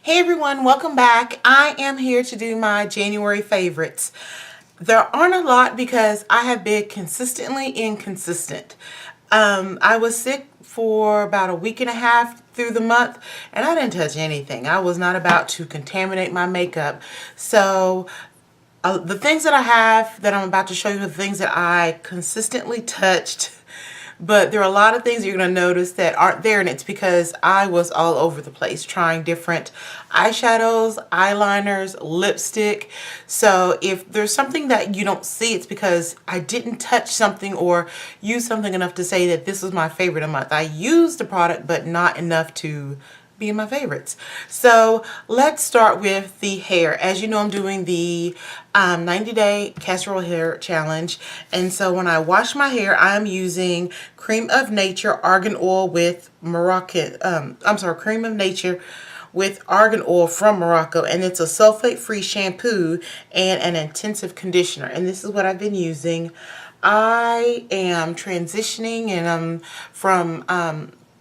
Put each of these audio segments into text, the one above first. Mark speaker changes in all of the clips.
Speaker 1: Hey everyone, welcome back. I am here to do my January favorites. There aren't a lot because I have been consistently inconsistent. I was sick for about a week and a half through the month and I didn't touch anything. I was not about to contaminate my makeup. So the things that I have that I'm about to show you are the things that I consistently touched, but there are a lot of things you're going to notice that aren't there, and it's because I was all over the place trying different eyeshadows, eyeliners, lipstick. So if there's something that you don't see, it's because I didn't touch something or use something enough to say that this was my favorite a month. I used the product, but not enough to be my favorites. So let's start with the hair. As you know, I'm doing the 90-day castor oil hair challenge, and so when I wash my hair, I'm using Cream of Nature Argan Oil with Cream of Nature with argan oil from Morocco, and it's a sulfate-free shampoo and an intensive conditioner, and this is what I've been using. I am transitioning, and I'm from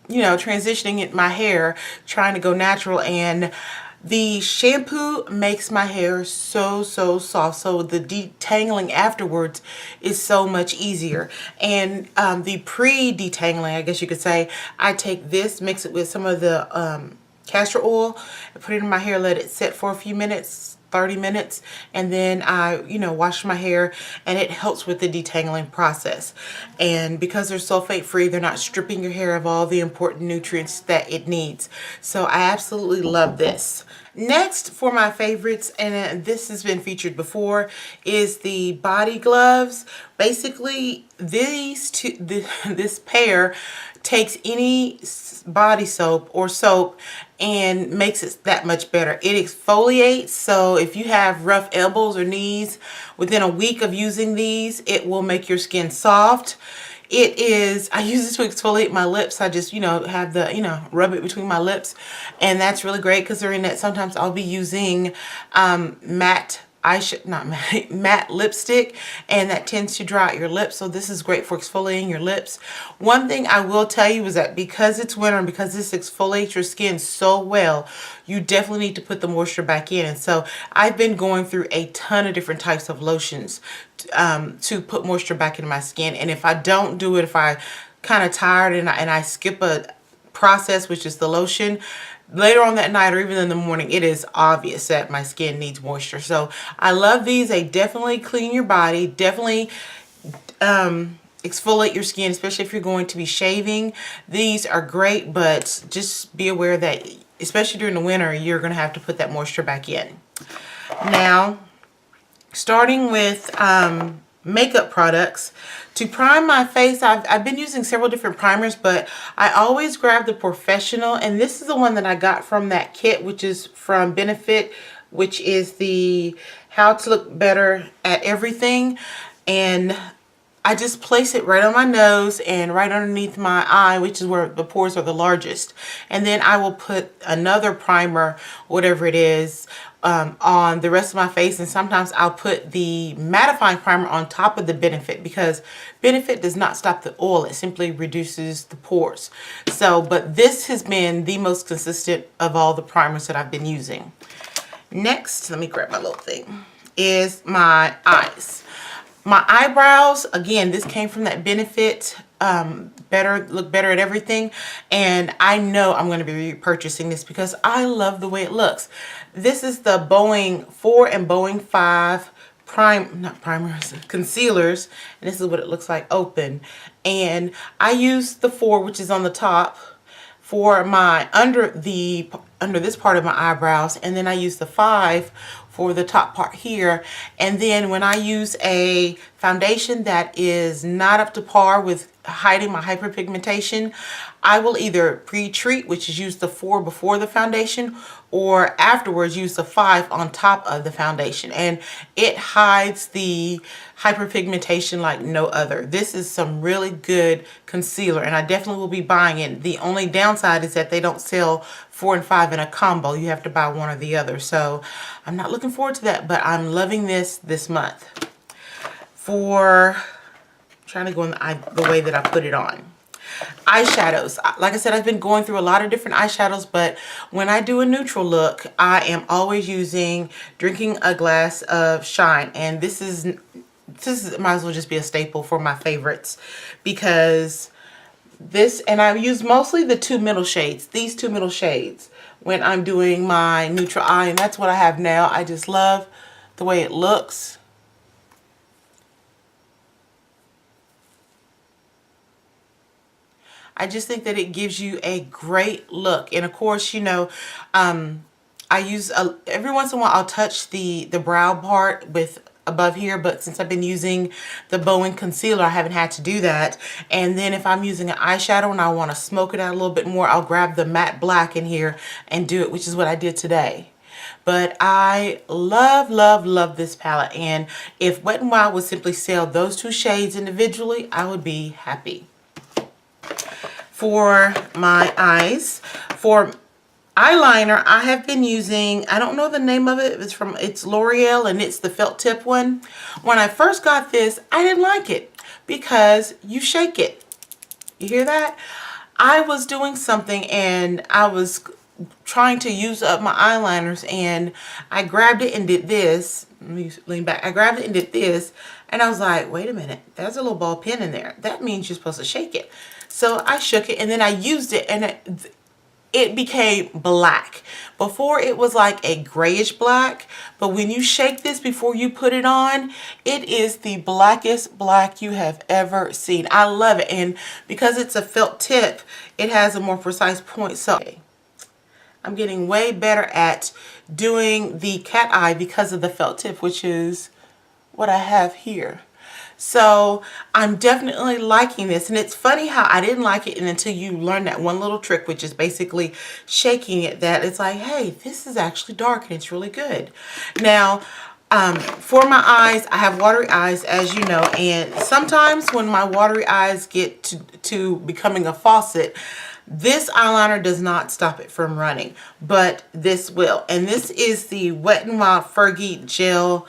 Speaker 1: transitioning my hair, trying to go natural, and the shampoo makes my hair so soft, so the detangling afterwards is so much easier. And the pre-detangling, I guess you could say, I take this, mix it with some of the castor oil, and put it in my hair, let it sit for a few minutes, 30 minutes, and then I wash my hair, and it helps with the detangling process. And because they're sulfate free, they're not stripping your hair of all the important nutrients that it needs. So I absolutely love this. Next, for my favorites, and this has been featured before, is the body gloves. Basically, this pair takes any body soap or soap and makes it that much better. It exfoliates, so if you have rough elbows or knees, within a week of using these, it will make your skin soft. I use this to exfoliate my lips. I just, have the, rub it between my lips, and that's really great because during that, sometimes I'll be using matte lipstick, and that tends to dry out your lips, so this is great for exfoliating your lips. One thing I will tell you is that because it's winter and because this exfoliates your skin so well, you definitely need to put the moisture back in. And so I've been going through a ton of different types of lotions to put moisture back into my skin, and if I don't do it, if I kind of tired and I skip a process, which is the lotion, later on that night or even in the morning, it is obvious that my skin needs moisture. So I love these. They definitely clean your body, definitely exfoliate your skin, especially if you're going to be shaving. These are great, but just be aware that especially during the winter, you're going to have to put that moisture back in. Now, starting with makeup products. To prime my face, I've been using several different primers, but I always grab the Professional, and this is the one that I got from that kit, which is from Benefit, which is the How to Look Better at Everything. And I just place it right on my nose and right underneath my eye, which is where the pores are the largest. And then I will put another primer, whatever it is, on the rest of my face, and sometimes I'll put the mattifying primer on top of the Benefit, because Benefit does not stop the oil, it simply reduces the pores. So, but this has been the most consistent of all the primers that I've been using. Next, let me grab my little thing, is my eyes. My eyebrows, again, this came from that Benefit Look Better at Everything, and I know I'm going to be repurchasing this because I love the way it looks. This is the Boeing 4 and Boeing 5 concealers, and this is what it looks like open. And I use the 4, which is on the top, for my under this part of my eyebrows, and then I use the 5 for the top part here. And then when I use a foundation that is not up to par with hiding my hyperpigmentation, I will either pre-treat, which is use the 4 before the foundation, or afterwards use the 5 on top of the foundation, and it hides the hyperpigmentation like no other. This is some really good concealer, and I definitely will be buying it. The only downside is that they don't sell 4 and 5 in a combo. You have to buy one or the other, so I'm not looking forward to that, but I'm loving this month. For trying to go in the way that I put it on. Eyeshadows. Like I said, I've been going through a lot of different eyeshadows, but when I do a neutral look, I am always drinking a glass of Shine. And this might as well just be a staple for my favorites, because and I use mostly the two middle shades, these two middle shades, when I'm doing my neutral eye, and that's what I have now. I just love the way it looks. I just think that it gives you a great look. And of course, you know, I use every once in a while I'll touch the brow part with above here, but since I've been using the Bowen concealer, I haven't had to do that. And then if I'm using an eyeshadow and I want to smoke it out a little bit more, I'll grab the matte black in here and do it, which is what I did today. But I love, love, love this palette. And if Wet n Wild would simply sell those two shades individually, I would be happy. For my eyes, for eyeliner, I have been using, I don't know the name of it, it's L'Oreal, and it's the felt tip one. When I first got this, I didn't like it because you shake it. You hear that? I was doing something and I was trying to use up my eyeliners, and I grabbed it and did this. Let me lean back. I grabbed it and did this, and I was like, wait a minute, there's a little ball pen in there. That means you're supposed to shake it. So I shook it and then I used it, and it became black. Before it was like a grayish black, but when you shake this before you put it on, it is the blackest black you have ever seen. I love it, and because it's a felt tip, it has a more precise point. So I'm getting way better at doing the cat eye because of the felt tip, which is what I have here. So I'm definitely liking this, and it's funny how I didn't like it, and until you learn that one little trick, which is basically shaking it, that it's like, hey, this is actually dark and it's really good. Now, for my eyes, I have watery eyes, as you know, and sometimes when my watery eyes get to becoming a faucet, this eyeliner does not stop it from running, but this will. And this is the Wet n Wild Fergie Gel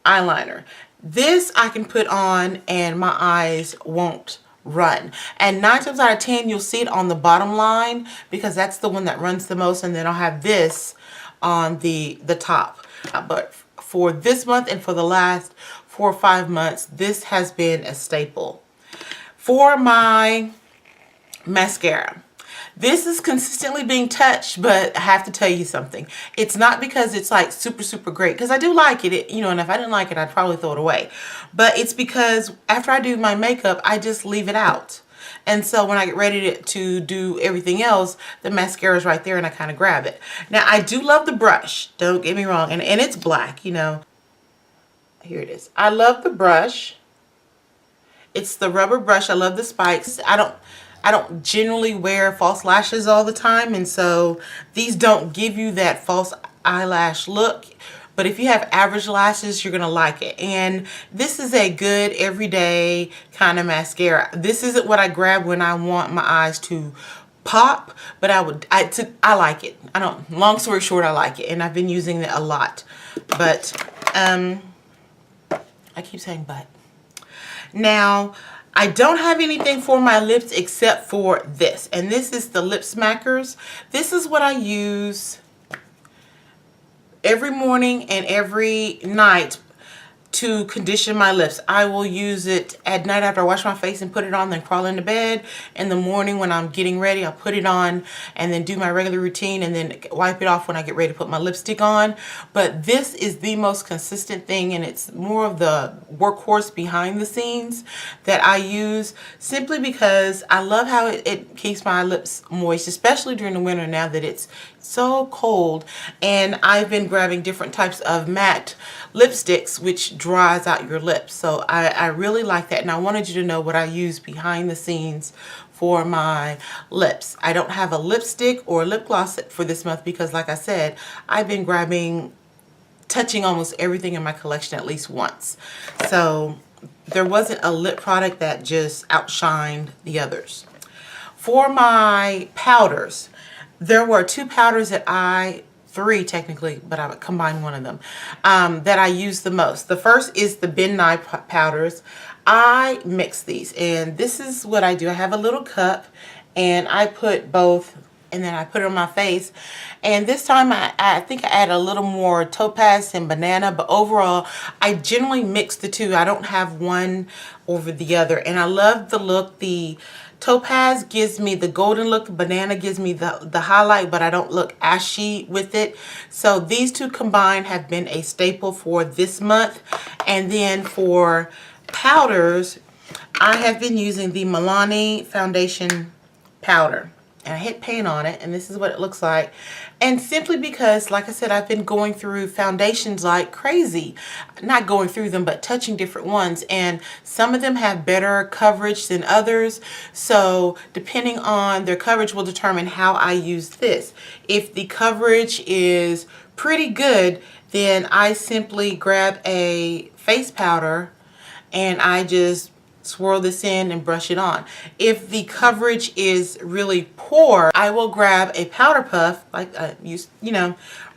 Speaker 1: eyeliner. This I can put on and my eyes won't run. And 9 times out of 10, you'll see it on the bottom line because that's the one that runs the most. And then I'll have this on the top. But for this month and for the last 4 or 5 months, this has been a staple. For my mascara, this is consistently being touched, but I have to tell you something. It's not because it's like super, super great, because I do like it, you know, and if I didn't like it, I'd probably throw it away. But it's because after I do my makeup, I just leave it out. And so when I get ready to do everything else, the mascara is right there and I kind of grab it. Now, I do love the brush. Don't get me wrong. And it's black, you know. Here it is. I love the brush. It's the rubber brush. I love the spikes. I don't generally wear false lashes all the time, and so these don't give you that false eyelash look. But if you have average lashes, you're gonna like it. And this is a good everyday kind of mascara. This isn't what I grab when I want my eyes to pop, but I like it. Long story short, I like it, and I've been using it a lot. But I keep saying but. Now, I don't have anything for my lips except for this. And this is the Lip Smackers. This is what I use every morning and every night to condition my lips. I will use it at night after I wash my face and put it on, then crawl into bed. In the morning when I'm getting ready, I'll put it on and then do my regular routine and then wipe it off when I get ready to put my lipstick on. But this is the most consistent thing, and it's more of the workhorse behind the scenes that I use, simply because I love how it keeps my lips moist, especially during the winter now that it's so cold. And I've been grabbing different types of matte lipsticks which dries out your lips, so I really like that. And I wanted you to know what I use behind the scenes for my lips. I don't have a lipstick or lip gloss for this month because, like I said, I've been touching almost everything in my collection at least once. So there wasn't a lip product that just outshined the others. For my powders, there were 2 powders that 3 technically, but I would combine one of them, that I use the most. The first is the Ben Nye powders. I mix these, and this is what I do. I have a little cup, and I put both, and then I put it on my face. And this time I think I add a little more topaz and banana, but overall I generally mix the two. I don't have one over the other, and I love the look. The topaz gives me the golden look, the banana gives me the highlight, but I don't look ashy with it. So these two combined have been a staple for this month. And then for powders, I have been using the Milani foundation powder, and I hit paint on it, and this is what it looks like. And simply because, like I said, I've been going through foundations like crazy. Not going through them, but touching different ones, and some of them have better coverage than others. So depending on their coverage will determine how I use this. If the coverage is pretty good, then I simply grab a face powder and I just swirl this in and brush it on. If the coverage is really poor, I will grab a powder puff, like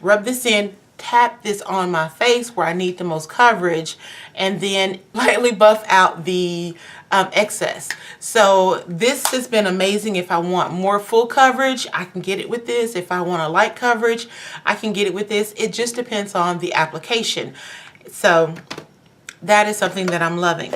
Speaker 1: rub this in, tap this on my face where I need the most coverage, and then lightly buff out the excess. So this has been amazing. If I want more full coverage, I can get it with this. If I want a light coverage, I can get it with this. It just depends on the application. So that is something that I'm loving.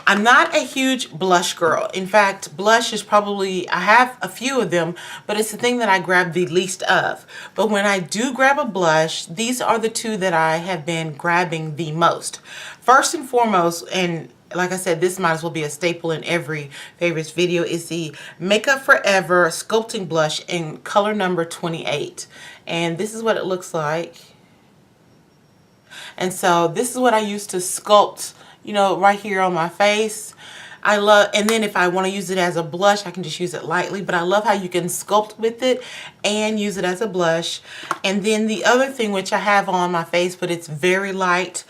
Speaker 1: I'm not a huge blush girl. In fact, blush is probably, I have a few of them, but it's the thing that I grab the least of. But when I do grab a blush, these are the two that I have been grabbing the most. First and foremost, and like I said, this might as well be a staple in every favorites video, is the Makeup Forever Sculpting Blush in color number 28. And this is what it looks like. And so this is what I use to sculpt, right here on my face. And then if I want to use it as a blush, I can just use it lightly, but I love how you can sculpt with it and use it as a blush. And then the other thing, which I have on my face, but it's very light,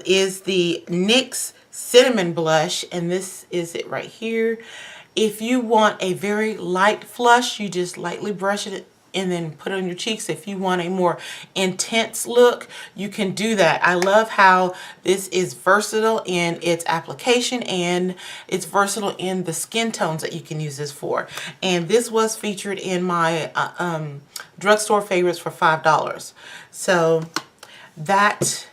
Speaker 1: is the NYX Cinnamon Blush, and this is it right here. If you want a very light flush, you just lightly brush it and then put it on your cheeks. If you want a more intense look, you can do that. I love how this is versatile in its application, and it's versatile in the skin tones that you can use this for. And this was featured in my drugstore favorites for $5. So that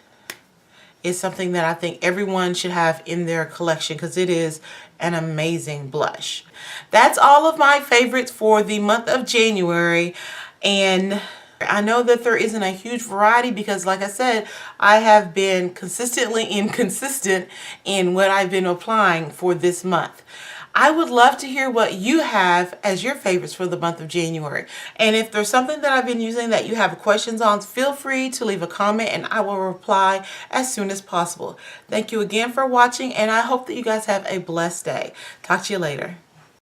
Speaker 1: is something that I think everyone should have in their collection, because it is an amazing blush. That's all of my favorites for the month of January, and I know that there isn't a huge variety because, like I said, I have been consistently inconsistent in what I've been applying for this month. I would love to hear what you have as your favorites for the month of January. And if there's something that I've been using that you have questions on, feel free to leave a comment and I will reply as soon as possible. Thank you again for watching, and I hope that you guys have a blessed day. Talk to you later.